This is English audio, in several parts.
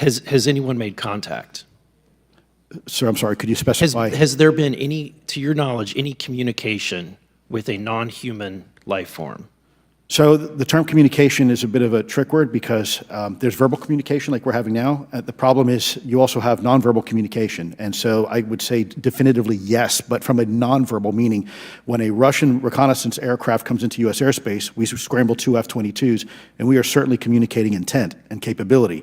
Has anyone made contact? Sir, I'm sorry, could you specify? Has there been any, to your knowledge, any communication with a non-human life form? So the term communication is a bit of a trick word because there's verbal communication like we're having now. The problem is you also have nonverbal communication. And so I would say definitively yes, but from a nonverbal meaning, when a Russian reconnaissance aircraft comes into U.S. airspace, we scramble 2 F-22s, and we are certainly communicating intent and capability.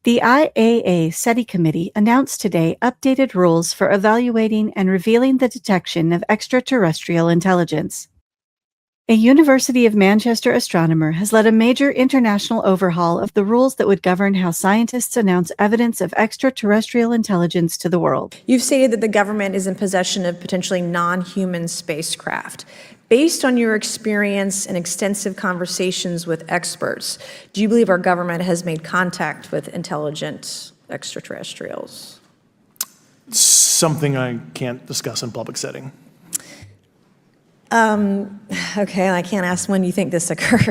The IAA SETI committee announced today updated rules for evaluating and revealing the detection of extraterrestrial intelligence. A University of Manchester astronomer has led a major international overhaul of the rules that would govern how scientists announce evidence of extraterrestrial intelligence to the world. You've stated that the government is in possession of potentially non-human spacecraft. Based on your experience and extensive conversations with experts, do you believe our government has made contact with intelligent extraterrestrials? Something I can't discuss in public setting. Okay, I can't ask when you think this occurred.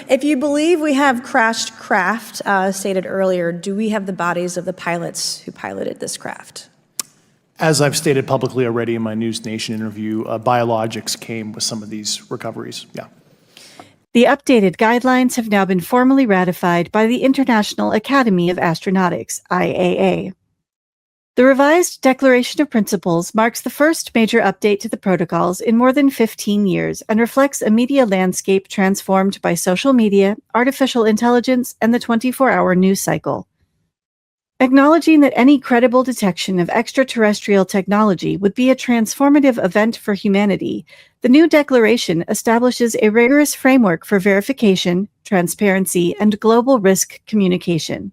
If you believe we have crashed craft, stated earlier, do we have the bodies of the pilots who piloted this craft? As I've stated publicly already in my News Nation interview, biologics came with some of these recoveries, yeah. The updated guidelines have now been formally ratified by the International Academy of Astronautics, IAA. The revised Declaration of Principles marks the first major update to the protocols in more than 15 years and reflects a media landscape transformed by social media, artificial intelligence, and the 24-hour news cycle. Acknowledging that any credible detection of extraterrestrial technology would be a transformative event for humanity, the new declaration establishes a rigorous framework for verification, transparency, and global risk communication.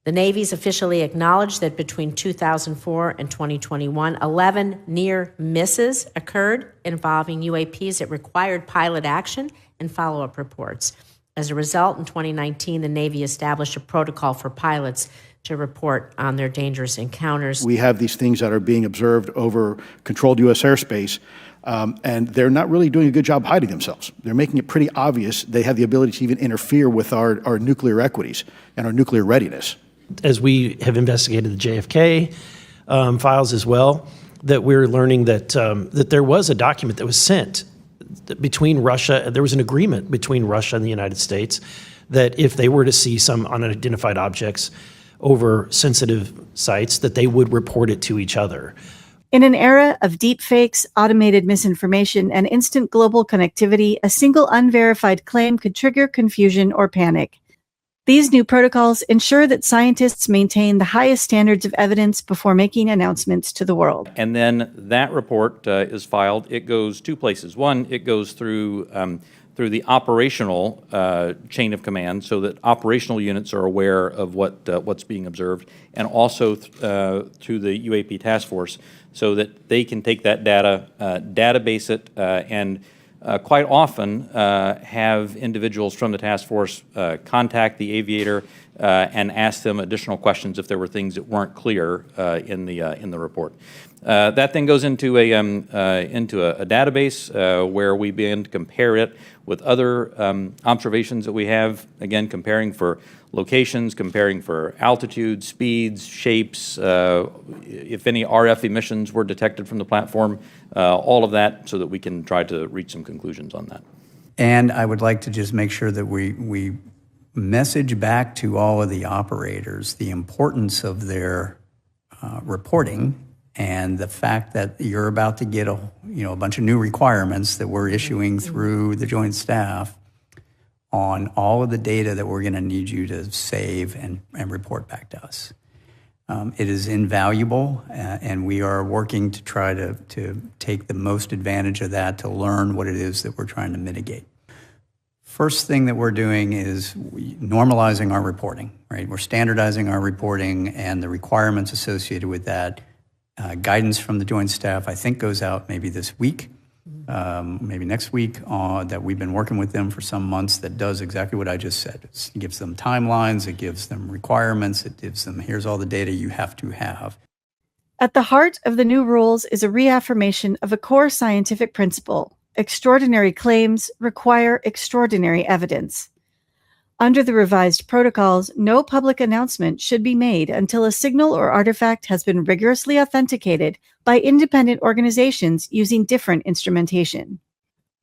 The Navy's officially acknowledged that between 2004 and 2021, 11 near misses occurred involving UAPs that required pilot action and follow-up reports. As a result, in 2019, the Navy established a protocol for pilots to report on their dangerous encounters. We have these things that are being observed over controlled U.S. airspace, and they're not really doing a good job hiding themselves. They're making it pretty obvious they have the ability to even interfere with our nuclear equities and our nuclear readiness. As we have investigated the JFK files as well, that we're learning that that there was a document that was sent between Russia, there was an agreement between Russia and the United States that if they were to see some unidentified objects over sensitive sites, that they would report it to each other. In an era of deepfakes, automated misinformation, and instant global connectivity, a single unverified claim could trigger confusion or panic. These new protocols ensure that scientists maintain the highest standards of evidence before making announcements to the world. And then that report is filed. It goes two places. One, it goes through the operational chain of command, so that operational units are aware of what's being observed, and also to the UAP task force, so that they can take that data, database it, and quite often have individuals from the task force contact the aviator and ask them additional questions if there were things that weren't clear in the report. That then goes into a database where we begin to compare it with other observations that we have, again, comparing for locations, comparing for altitude, speeds, shapes, if any RF emissions were detected from the platform, all of that, so that we can try to reach some conclusions on that. And I would like to just make sure that we message back to all of the operators the importance of their reporting, and the fact that you're about to get a bunch of new requirements that we're issuing through the Joint Staff on all of the data that we're going to need you to save and report back to us. It is invaluable, and we are working to try to take the most advantage of that to learn what it is that we're trying to mitigate. First thing that we're doing is normalizing our reporting, right? We're standardizing our reporting and the requirements associated with that. Guidance from the Joint Staff, I think, goes out maybe this week, maybe next week, that we've been working with them for some months, that does exactly what I just said. It gives them timelines, it gives them requirements, it gives them, here's all the data you have to have. At the heart of the new rules is a reaffirmation of a core scientific principle: extraordinary claims require extraordinary evidence. Under the revised protocols, no public announcement should be made until a signal or artifact has been rigorously authenticated by independent organizations using different instrumentation.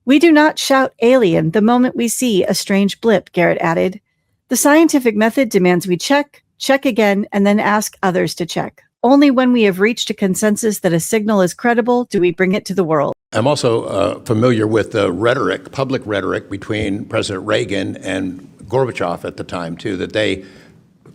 We do not shout alien the moment we see a strange blip, Garrett added. The scientific method demands we check again, and then ask others to check. Only when we have reached a consensus that a signal is credible do we bring it to the world. I'm also familiar with the rhetoric, public rhetoric between President Reagan and Gorbachev at the time, too, that they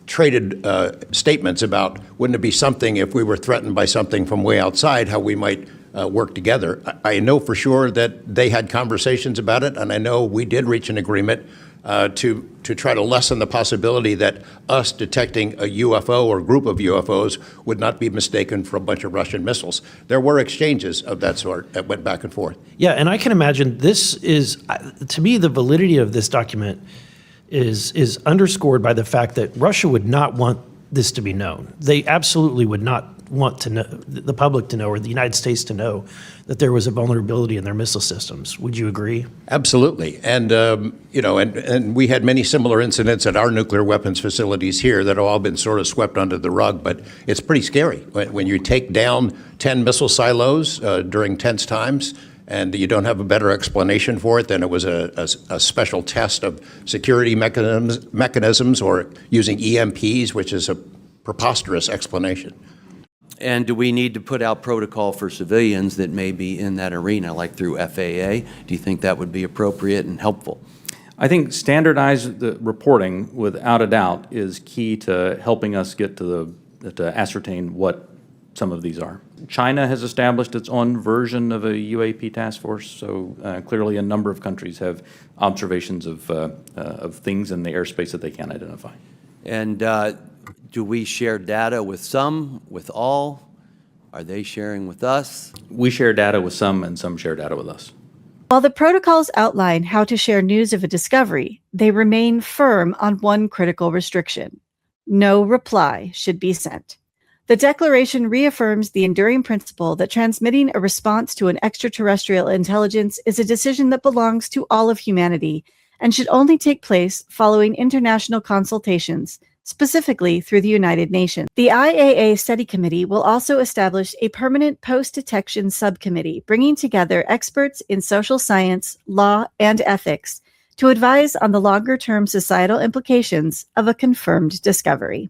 traded statements about wouldn't it be something if we were threatened by something from way outside, how we might work together. I know for sure that they had conversations about it, and I know we did reach an agreement to try to lessen the possibility that us detecting a UFO or group of UFOs would not be mistaken for a bunch of Russian missiles. There were exchanges of that sort that went back and forth. Yeah, and I can imagine this is, to me, the validity of this document is underscored by the fact that Russia would not want this to be known. They absolutely would not want to know, the public to know, or the United States to know that there was a vulnerability in their missile systems. Would you agree? Absolutely. And, and we had many similar incidents at our nuclear weapons facilities here that have all been sort of swept under the rug, but it's pretty scary when you take down 10 missile silos during tense times and you don't have a better explanation for it than it was a special test of security mechanisms or using EMPs, which is a preposterous explanation. And do we need to put out protocol for civilians that may be in that arena, like through FAA? Do you think that would be appropriate and helpful? I think standardized reporting, without a doubt, is key to helping us get to ascertain what some of these are. China has established its own version of a UAP task force, so clearly a number of countries have observations of things in the airspace that they can identify. And do we share data with some, with all? Are they sharing with us? We share data with some, and some share data with us. While the protocols outline how to share news of a discovery, they remain firm on one critical restriction. No reply should be sent. The declaration reaffirms the enduring principle that transmitting a response to an extraterrestrial intelligence is a decision that belongs to all of humanity and should only take place following international consultations, specifically through the United Nations. The IAA SETI Committee will also establish a permanent post-detection subcommittee, bringing together experts in social science, law, and ethics to advise on the longer-term societal implications of a confirmed discovery.